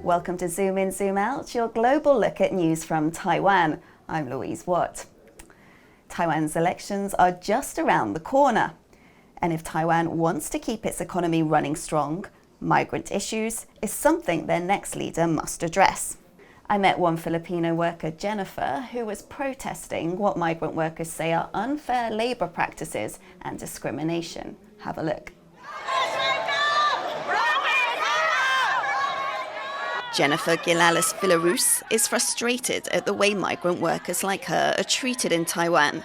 Welcome to Zoom In, Zoom Out, your global look at news from Taiwan. I'm Louise Watt. Taiwan's elections are just around the corner. And if Taiwan wants to keep its economy running strong, migrant issues is something their next leader must address. I met one Filipino worker, Jennifer, who was protesting what migrant workers say are unfair labour practices and discrimination. Have a look. Jennifer Gilalis Villarus is frustrated at the way migrant workers like her are treated in Taiwan.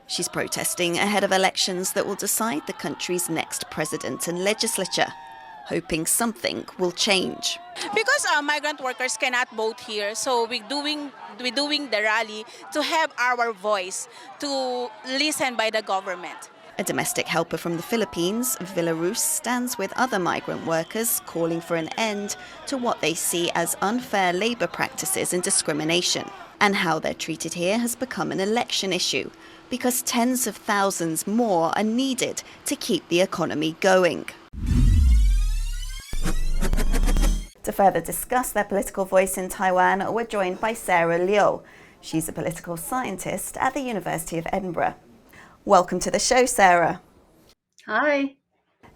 She's protesting ahead of elections that will decide the country's next president and legislature, hoping something will change. Because migrant workers cannot vote here, so we're doing the rally to have our voice to listen by the government. A domestic helper from the Philippines, Villarus stands with other migrant workers calling for an end to what they see as unfair labour practices and discrimination. And how they're treated here has become an election issue because tens of thousands more are needed to keep the economy going. To further discuss their political voice in Taiwan, we're joined by Sarah Liu. She's a political scientist at the University of Edinburgh. Welcome to the show, Sarah. Hi.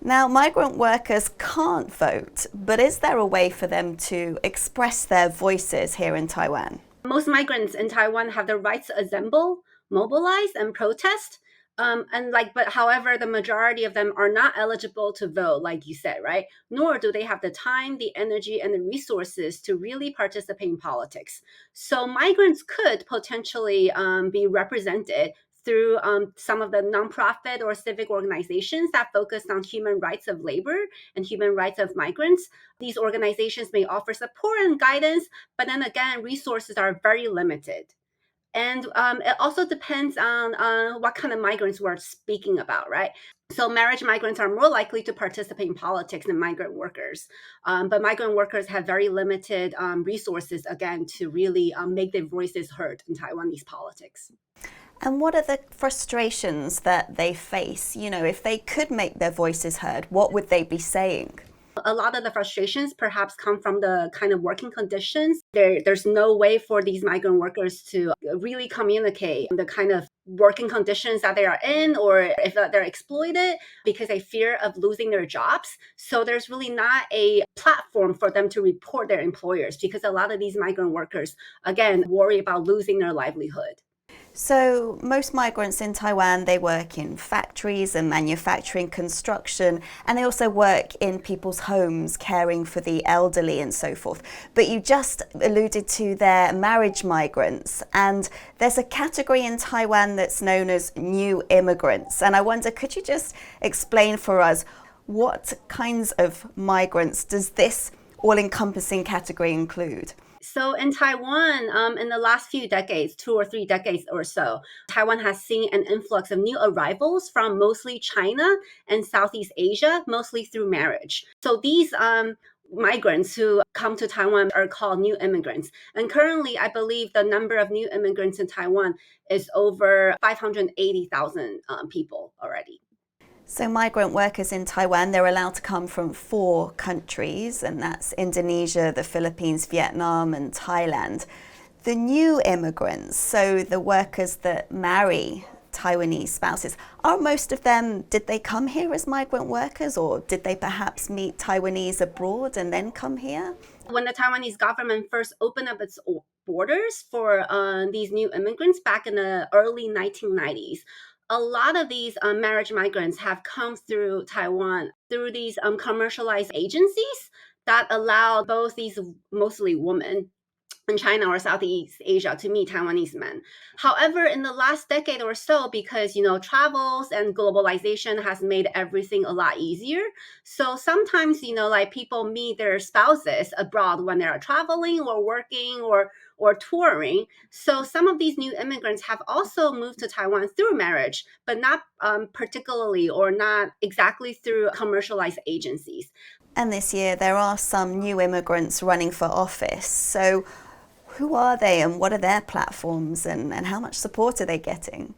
Now, migrant workers can't vote, but is there a way for them to express their voices here in Taiwan? Most migrants in Taiwan have the right to assemble, mobilize, and protest. But however, the majority of them are not eligible to vote, like you said, right? Nor do they have the time, the energy, and the resources to really participate in politics. So migrants could potentially be represented through some of the nonprofit or civic organizations that focus on human rights of labor and human rights of migrants. These organizations may offer support and guidance, but then again, resources are very limited. And it also depends on what kind of migrants we're speaking about, right? So marriage migrants are more likely to participate in politics than migrant workers. But migrant workers have very limited resources, again, to really make their voices heard in Taiwanese politics. And what are the frustrations that they face? You know, if they could make their voices heard, what would they be saying? A lot of the frustrations perhaps come from the kind of working conditions. There's no way for these migrant workers to really communicate the kind of working conditions that they are in, or if they're exploited because they fear of losing their jobs. So there's really not a platform for them to report their employers because a lot of these migrant workers, again, worry about losing their livelihood. So most migrants in Taiwan, they work in factories and manufacturing, construction, and they also work in people's homes, caring for the elderly and so forth. But you just alluded to their marriage migrants, and there's a category in Taiwan that's known as new immigrants. And I wonder, could you just explain for us what kinds of migrants does this all-encompassing category include? So in Taiwan, in the last few decades, 2 or 3 decades or so, Taiwan has seen an influx of new arrivals from mostly China and Southeast Asia, mostly through marriage. So these migrants who come to Taiwan are called new immigrants. And currently, I believe the number of new immigrants in Taiwan is over 580,000 people already. So migrant workers in Taiwan, they're allowed to come from 4 countries, and that's Indonesia, the Philippines, Vietnam, and Thailand. The new immigrants, so the workers that marry Taiwanese spouses, are most of them, did they come here as migrant workers, or did they perhaps meet Taiwanese abroad and then come here? When the Taiwanese government first opened up its borders for these new immigrants back in the early 1990s, a lot of these marriage migrants have come through Taiwan through these commercialized agencies that allow both these mostly women in China or Southeast Asia to meet Taiwanese men. However, in the last decade or so, because travels and globalization has made everything a lot easier. So sometimes people meet their spouses abroad when they are traveling or working or touring. So some of these new immigrants have also moved to Taiwan through marriage, but not particularly or not exactly through commercialized agencies. And this year there are some new immigrants running for office. So who are they and what are their platforms and how much support are they getting?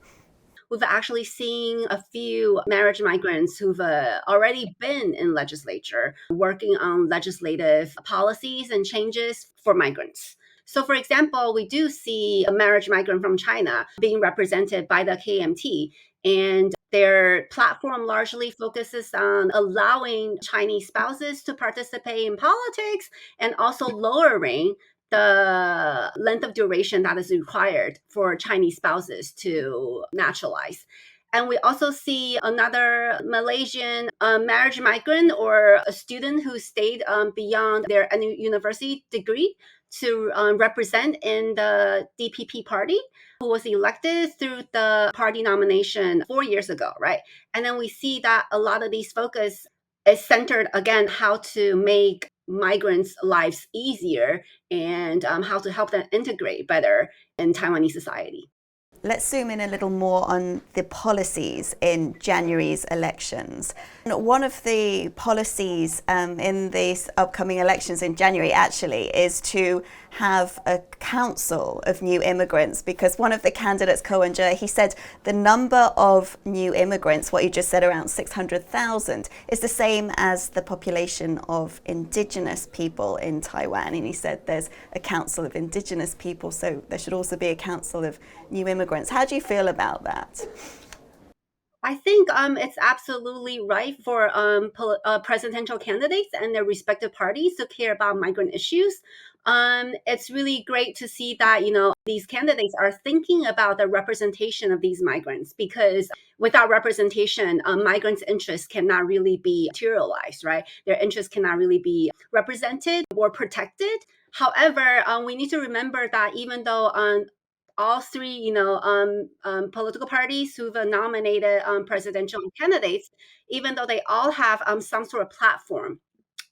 we've actually seen a few marriage migrants who've already been in legislature working on legislative policies and changes for migrants. So, for example, we do see a marriage migrant from China being represented by the KMT, and their platform largely focuses on allowing Chinese spouses to participate in politics and also lowering the length of duration that is required for Chinese spouses to naturalize. And we also see another Malaysian marriage migrant or a student who stayed beyond their university degree to represent in the DPP party, who was elected through the party nomination 4 years ago, right? And then we see that a lot of these focus is centered, again, how to make migrants' lives easier and how to help them integrate better in Taiwanese society. Let's zoom in a little more on the policies in January's elections. One of the policies in these upcoming elections in January actually is to have a council of new immigrants, because one of the candidates, Ko Wen-je, he said the number of new immigrants, what you just said, around 600,000, is the same as the population of indigenous people in Taiwan. And he said there's a council of indigenous people, so there should also be a council of new immigrants. How do you feel about that? I think it's absolutely right for presidential candidates and their respective parties to care about migrant issues. It's really great to see that, these candidates are thinking about the representation of these migrants, because without representation, migrants' interests cannot really be materialized, right? Their interests cannot really be represented or protected. However, we need to remember that even though all three, political parties who've nominated presidential candidates, even though they all have some sort of platform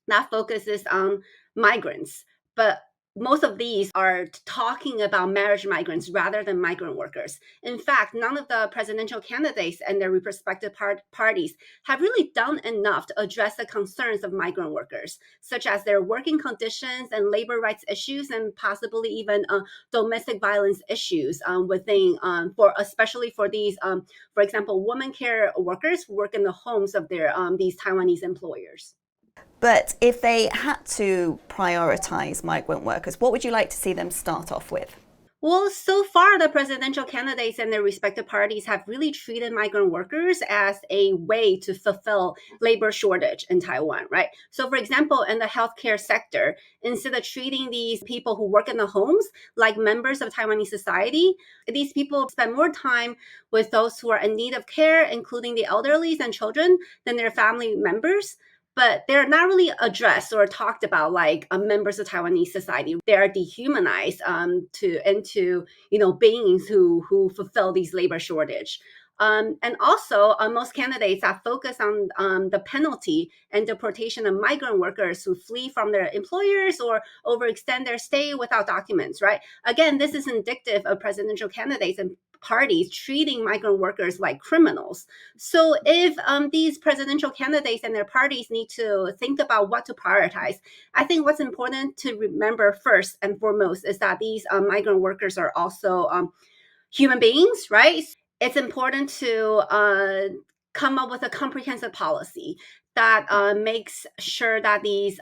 that focuses on migrants, but most of these are talking about marriage migrants rather than migrant workers. In fact, none of the presidential candidates and their respective parties have really done enough to address the concerns of migrant workers, such as their working conditions and labor rights issues, and possibly even domestic violence issues especially for these, for example, women care workers who work in the homes of their these Taiwanese employers. But if they had to prioritize migrant workers, what would you like to see them start off with? Well, so far, the presidential candidates and their respective parties have really treated migrant workers as a way to fulfill labor shortage in Taiwan, right? So, for example, in the healthcare sector, instead of treating these people who work in the homes like members of Taiwanese society, these people spend more time with those who are in need of care, including the elderly and children, than their family members. But they're not really addressed or talked about like members of Taiwanese society. They are dehumanized into beings who fulfill these labor shortage. And also, most candidates are focused on the penalty and deportation of migrant workers who flee from their employers or overextend their stay without documents, right? Again, this is indicative of presidential candidates and parties treating migrant workers like criminals. So if these presidential candidates and their parties need to think about what to prioritize, I think what's important to remember first and foremost is that these migrant workers are also human beings, right? It's important to come up with a comprehensive policy that makes sure that these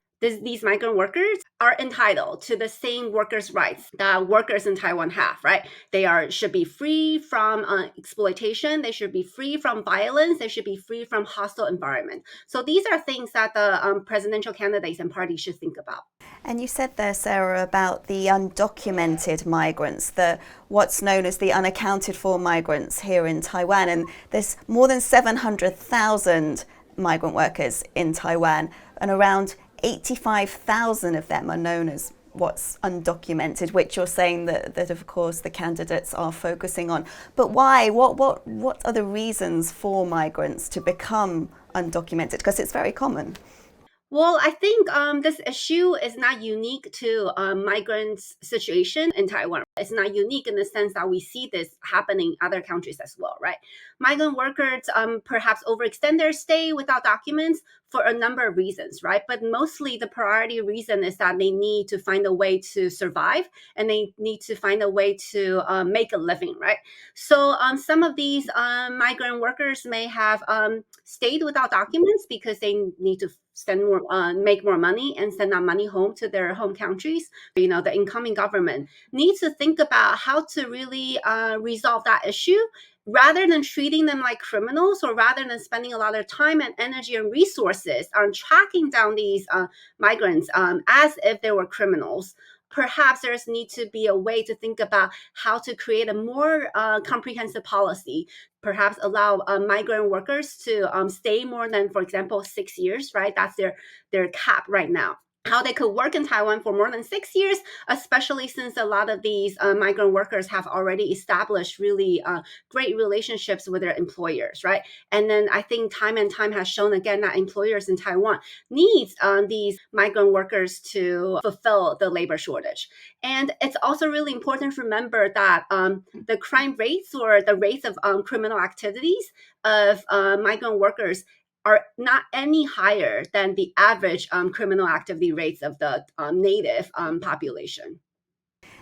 migrant workers are entitled to the same workers' rights that workers in Taiwan have, right? They should be free from exploitation. They should be free from violence. They should be free from hostile environment. So these are things that the presidential candidates and parties should think about. And you said there, Sarah, about the undocumented migrants, what's known as the unaccounted for migrants here in Taiwan. And there's more than 700,000 migrant workers in Taiwan, and around 85,000 of them are known as what's undocumented, which you're saying that of course the candidates are focusing on. But why? What are the reasons for migrants to become undocumented? Because it's very common. Well, I think this issue is not unique to migrants' situation in Taiwan. It's not unique in the sense that we see this happening in other countries as well, right? Migrant workers perhaps overextend their stay without documents for a number of reasons, right? But mostly the priority reason is that they need to find a way to survive, and they need to find a way to make a living, right? So some of these migrant workers may have stayed without documents because they need to make more money and send that money home to their home countries. The incoming government needs to think about how to really resolve that issue, rather than treating them like criminals, or rather than spending a lot of time and energy and resources on tracking down these migrants as if they were criminals. Perhaps there's need to be a way to think about how to create a more comprehensive policy, perhaps allow migrant workers to stay more than, for example, 6 years, right? That's their cap right now. How they could work in Taiwan for more than 6 years, especially since a lot of these migrant workers have already established really great relationships with their employers, right? And then I think time and time has shown again that employers in Taiwan needs these migrant workers to fulfill the labor shortage. And it's also really important to remember that the crime rates, or the rates of criminal activities of migrant workers, are not any higher than the average criminal activity rates of the native population.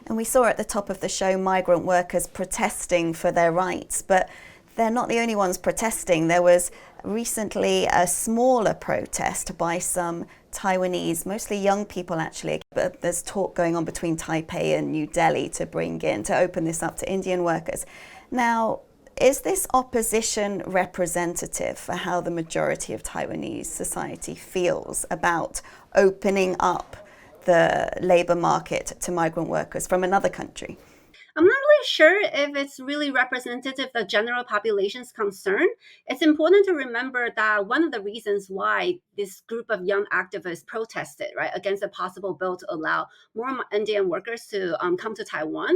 And we saw at the top of the show migrant workers protesting for their rights, but they're not the only ones protesting. There was recently a smaller protest by some Taiwanese, mostly young people actually, but there's talk going on between Taipei and New Delhi to open this up to Indian workers. Now, is this opposition representative for how the majority of Taiwanese society feels about opening up the labor market to migrant workers from another country? I'm not really sure if it's really representative of the general population's concern. It's important to remember that one of the reasons why this group of young activists protested, right, against a possible bill to allow more Indian workers to come to Taiwan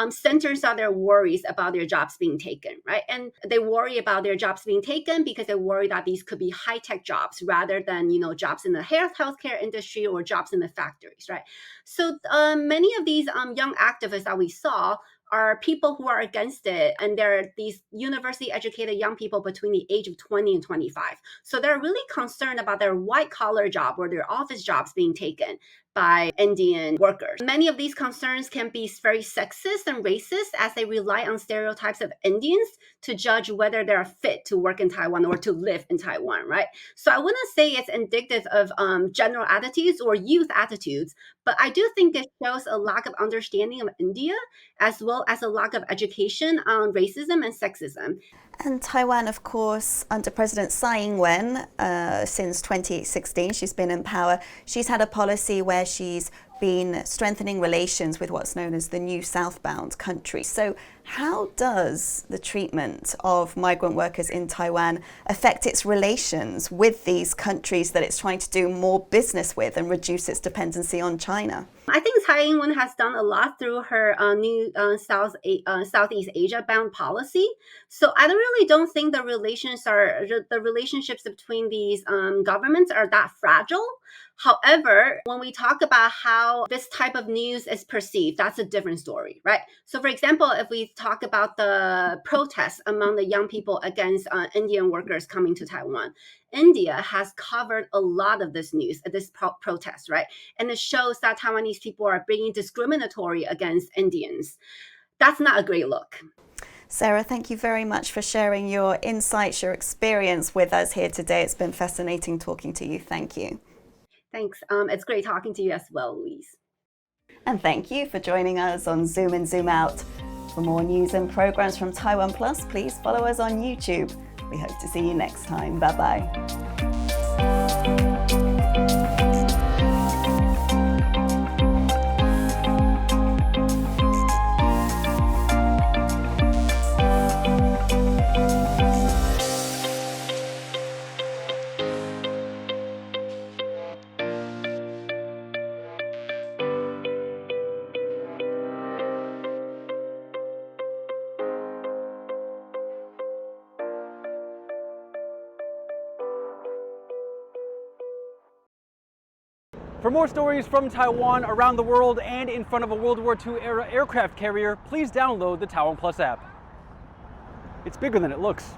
centers on their worries about their jobs being taken, right? And they worry about their jobs being taken because they worry that these could be high-tech jobs rather than, jobs in the healthcare industry or jobs in the factories, right? So many of these young activists that we saw are people who are against it, and they're these university educated young people between the age of 20 and 25. So they're really concerned about their white collar job or their office jobs being taken by Indian workers. Many of these concerns can be very sexist and racist, as they rely on stereotypes of Indians to judge whether they're fit to work in Taiwan or to live in Taiwan, right? So I wouldn't say it's indicative of general attitudes or youth attitudes, but I do think it shows a lack of understanding of India, as well as a lack of education on racism and sexism. And Taiwan, of course, under President Tsai Ing-wen, since 2016, she's been in power. She's had a policy where she's been strengthening relations with what's known as the new southbound countries. So how does the treatment of migrant workers in Taiwan affect its relations with these countries that it's trying to do more business with and reduce its dependency on China? I think Tsai Ing-wen has done a lot through her new Southeast Asia bound policy. So I really don't think the relationships between these governments are that fragile. However, when we talk about how this type of news is perceived, that's a different story, right? So for example, if we talk about the protests among the young people against Indian workers coming to Taiwan, India has covered a lot of this news, this protest, right? And it shows that Taiwanese people are being discriminatory against Indians. That's not a great look. Sarah, thank you very much for sharing your insights, your experience with us here today. It's been fascinating talking to you. Thank you. Thanks. It's great talking to you as well, Louise. And thank you for joining us on Zoom in, Zoom out. For more news and programs from TaiwanPlus, please follow us on YouTube. We hope to see you next time. Bye-bye. For more stories from Taiwan, around the world, and in front of a World War II era aircraft carrier, please download the TaiwanPlus app. It's bigger than it looks.